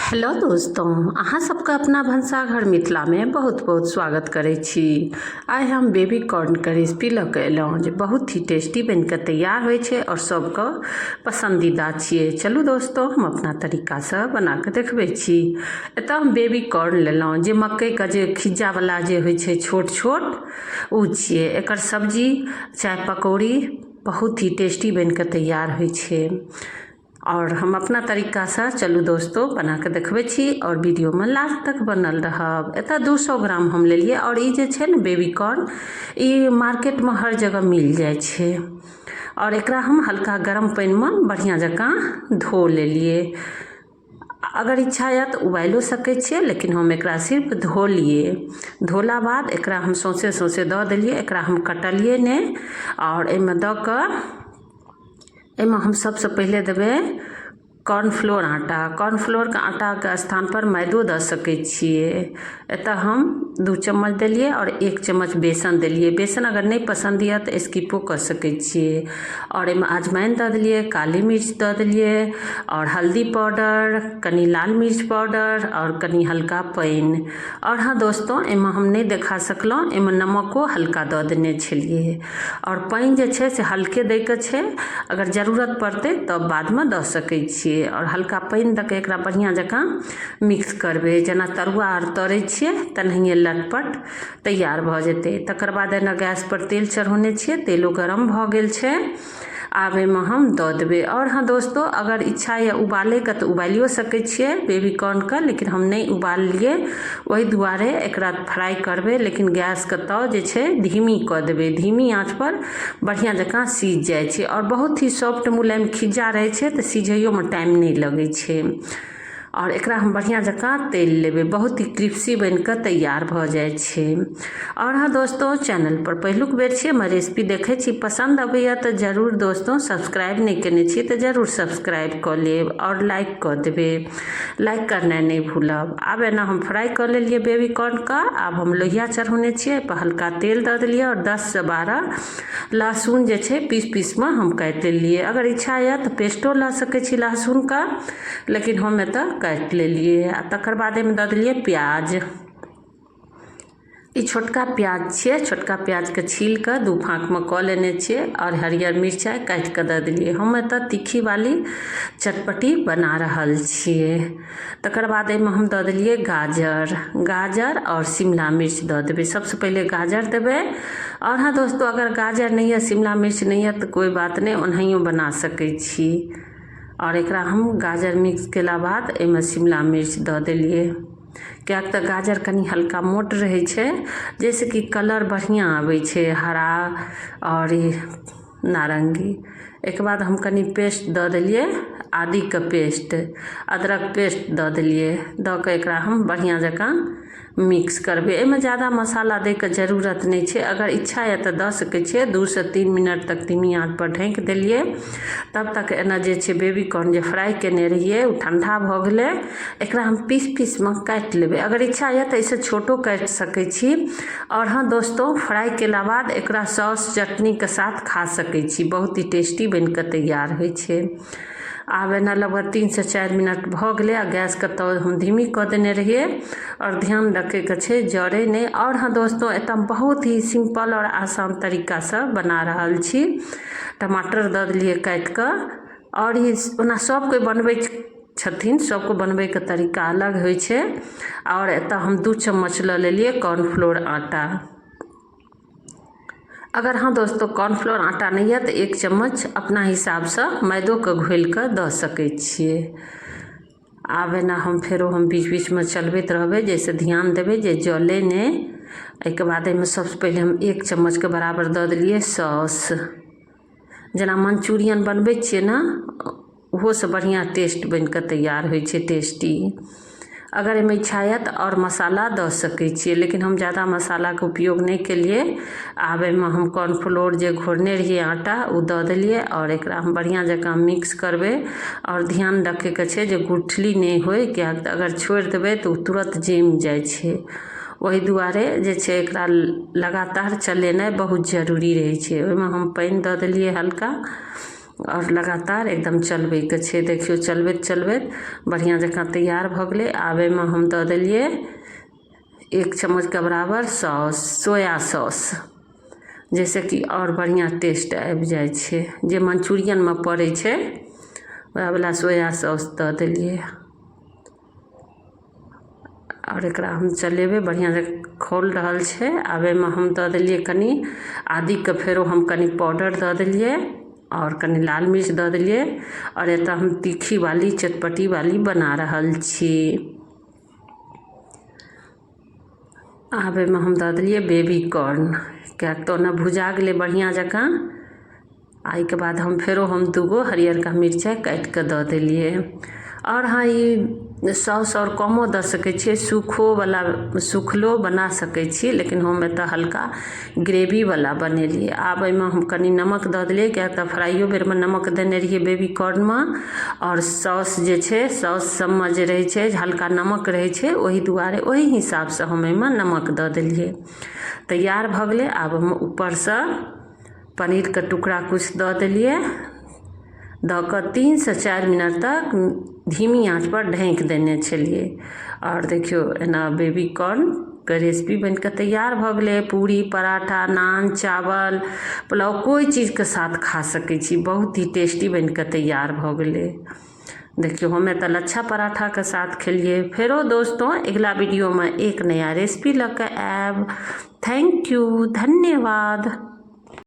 Hello दोस्तों, अहाँ सबके अपना भनसाघर मिथिला में बहुत बहुत स्वागत करै छी। आइ हम बेबी कॉर्न के रेसिपी लऽ कऽ एलहुँ जे बहुत ही टेस्टी बनिकऽ तैयार होइ छै और सबके पसंदीदा छियै। चलू दोस्तों, हम अपना तरीकासँ बना कऽ देखबै छी। एतऽ हम बेबी कॉर्न लेलहुँ जे मकइके जे खिज्जावला जे होइ छै छोट छोट ओ छियै। एकर सब्जी चाहे पकौड़ी बहुत ही टेस्टी बनिकऽ तैयार होइ छै और हम अपना तरीका से चलू दोस्तों बना के देखबै छी और वीडियो में लास्ट तक बनल रहब। एतऽ 200 ग्राम हम लेलिए और ये जे छै ने बेबी कॉर्न ये मार्केट में हर जगह मिल जाए छै और एकरा हम हल्का गरम पानी में बढ़िया जकाँ धो लेलिए। अगर इच्छा है तो उबालो सकै छियै, लेकिन हम एकरा सिर्फ धो लिए। धोला बाद एकरा हम सौंसे सौंसे दऽ देलिए। एकरा हम कटलिए ने और एहिमे दऽ कऽ एहिमे हम सबसे पहले देबै कॉर्नफ्लोर आटा। कॉर्नफ्लोर के आटा के स्थान पर मैदो दऽ सकै छियै। एतऽ हम 2 चम्मच देलिए और 1 चम्मच बेसन देलिए। बेसन अगर नहीं पसंद है तो स्किपो कर सकै छियै। और एहिमे अजवाइन दऽ देलिए, काली मिर्च दऽ देलिए और हल्दी पाउडर, कनी लाल मिर्च पाउडर और कनी हल्का पानी। और हाँ दोस्तों, एहिमे हम नहीं देखा सकलहुँ, एहिमे नमको हल्का दऽ देने छलिए। और पानी जे छै से हल्के दै के छै, अगर जरूरत पड़तै तब बाद में दऽ सकै छियै। और हल्का पानी दऽ के एकरा बढ़िया जकाँ मिक्स करबै। जेना तरुआ आर तरै छियै तेनाहिए लटपट तैयार भऽ जेतै। तकर बाद एना गैस पर तेल चढ़ौने छियै, तेलो गरम भऽ गेल छै। आब एहिमे हम दऽ देबै। और हाँ दोस्तों, अगर इच्छा है उबाले के तो उबालियो सकै छियै बेबी कॉर्न के, लेकिन हम नहीं उबाललिए ओहि दुआरे एकरा फ्राई करबै। लेकिन गैस के ताव जे छै धीमी कऽ देबै। धीमी आँच पर बढ़िया जकाँ सीझ जाइ छै और बहुत ही सॉफ्ट मुलायम खिज्जा रहै छै तो सीझैयो में टाइम नहीं लगै छै। और एकरा हम बढ़िया जकाँ तेल लेबै, बहुत ही क्रिस्पी बनकर तैयार भऽ जाइ छै। और हाँ दोस्तों, चैनल पर पहिलुक बेर छियै, हमर रेसिपी देखै छी, पसंद अबैया तो जरूर दोस्तों सब्सक्राइब नहीं केने छियै तो जरूर सब्सक्राइब कऽ लेब और लाइक कऽ देबै। लाइक करनाइ नहीं भूलब। आब एना हम फ्राई कर लेलिए बेबी कॉर्न का। आब हम लोहिया चढ़ौने छियै, पर हल्का तेल दऽ देलिए और 10 से 12 लहसुन जे छै पीस पीस में हम काटि लेलिए। अगर इच्छा है तो पेस्टो ला सकै छी लहसुन का, लेकिन हम एतऽ काटि लेलिए। आ तकर बाद एहिमे दऽ देलिए प्याज। ई छोटका प्याज छियै, छोटका प्याज के छील के 2 फाँक में कऽ लेने छियै और हरियर मिर्चाई काटि के दऽ देलिए। हम एतऽ तीखी वाली चटपटी बना रहल छियै। तकर बाद एहिमे हम दऽ देलिए गाजर और शिमला मिर्च दऽ देबै। सबसे पहले गाजर देबै। और हाँ दोस्तों, अगर गाजर नहीं है, शिमला मिर्च नहीं है तो कोई बात नहीं, ओनाहियो बना सकै छी। और एकरा हम गाजर मिक्स केला बाद एहिमे शिमला मिर्च दऽ देलिए। क्या तो गाजर कनी हल्का मोट रहे छै, जैसे कि कलर बढ़िया आबै छै, हरा और नारंगी। एक बाद हम कनी पेस्ट दऽ देलिए, आदी के पेस्ट, अदरक पेस्ट दऽ देलिए। दऽ के एकरा हम बढ़िया जकाँ मिक्स करबै। एहिमे ज़्यादा मसाला दै के जरूरत नहीं छै। अगर इच्छा है तो दऽ सकै छियै। 2 से 3 मिनट तक धीमी आंच पर ढक देलिए। तब तक एना जे छै बेबी कॉर्न जे फ्राई केने रहिए ओ ठंडा भऽ गेलै। एकरा हम पीस पीस में काटि लेबै। अगर इच्छा है तो इसे छोटो काटि सकै छी। और हाँ दोस्तों, फ्राई केला बाद एकरा सॉस चटनी के साथ खा सकै छी। बहुत ही टेस्टी बनकर तैयार होइ छै। आब एना लगभग 3 से 4 मिनट भऽ गेलै आ गैस के तव हम धीमी कऽ देने रहिए और ध्यान रखे के छै जरे नहीं। और हाँ दोस्तों, एतऽ बहुत ही सिंपल और आसान तरीका से बना रहल छी। टमाटर दऽ देलिए काटि कऽ। और ई ओना सब कोई बनबै छथिन, सबको बनबै के तरीका अलग होइ छै। और एतऽ हम 2 चम्मच लऽ लेलिए कॉर्नफ्लोर आटा। अगर हाँ दोस्तों कॉर्नफ्लोर आटा नहीं है तो 1 चम्मच अपना हिसाब से मैदो के घोल के दऽ सकै छियै। आब एना हम फेरो हम बीच बीच में चलबैत रहबै, जैसे ध्यान देबै जे जले नहीं। एहिके बाद एहिमे सबसे पहले हम 1 चम्मच के बराबर दऽ देलिए सॉस। जेना मंचूरियन बनबै छियै ना, ओहो से बढ़िया टेस्ट बनकर तैयार होइ छै, टेस्टी। अगर एहिमे इच्छा है तो और मसाला दऽ सकै छियै, लेकिन हम ज़्यादा मसाला के उपयोग नहीं केलिए। आब एहिमे हम कॉर्नफ्लोर जे घोरने रहिए आटा ओ दऽ देलिए और एकरा हम बढ़िया जकाँ मिक्स करबै। और ध्यान रखे के छै जे गुठली नहीं होय, कियाक तऽ अगर छोड़ि देबै तो तुरंत जम जाइ छै। वही दुआरे जे छै एकरा लगातार चलेनाइ बहुत जरूरी रहै छै। ओहिमे हम पानी दऽ देलिए हल्का और लगातार एकदम चलबैके छै। देखियो चलबैत चलबैत बढ़िया जकाँ तैयार भऽ गेलै। आबे में हम दऽ देलिए 1 चम्मच के बराबर सॉस, सोया सॉस, जैसे कि और बढ़िया टेस्ट आबि जाइ छै। जे मंचूरियन में पड़ै छै वह वाला सोया सॉस दऽ देलिए और एकरा हम चलेबे बढ़िया से खोल रहल छै। आबे में हम दऽ देलिए कनी आदि के, फेरो हम कनी पाउडर दऽ देलिए और कनी लाल मिर्च दऽ देलिए। और एतऽ हम तीखी वाली चटपटी वाली बना रहल छी। आबे में हम दऽ देलिए बेबी कॉर्न, क्या तो ना भुजा गेलै बढ़िया जकाँ। आई के बाद हम फेरो 2 हरियरका मिर्चाई काट के दऽ देलिए। और हाँ, ई सॉस और कमो दऽ सकै छियै, सूखलो बना सकै छी, लेकिन हम एतऽ हल्का ग्रेवी वाला बनेलिए। आब एहिमे हम कनी नमक दऽ देलिए, किया तऽ फ्राइयो बेर में नमक देने रहिए बेबी कॉर्न में। और सॉस जे छै, सॉस सब में जे रहै छै हल्का नमक रहै छै, ओही दुआरे ओही हिसाब से हम एहिमे नमक दऽ देलिए। तैयार भऽ गेलै। आब हम ऊपर से पनीर के टुकड़ा कुछ दऽ देलिए, दऽ कऽ 3 से 4 मिनट तक धीमी आंच पर ढक देने छलिए। और देखियो एना बेबी कॉर्न के रेसिपी बन के तैयार भऽ गेलै। पूरी, पराठा, नान, चावल, पुलाव कोई चीज के साथ खा सकै छी। बहुत ही टेस्टी बन के तैयार भऽ गेलै। देखियो हमें तऽ लच्छा पराठा के साथ खेलिए। फेरो दोस्तों अगला वीडियो में एक नया रेसिपी लऽ के आएब। थैंक यू, धन्यवाद।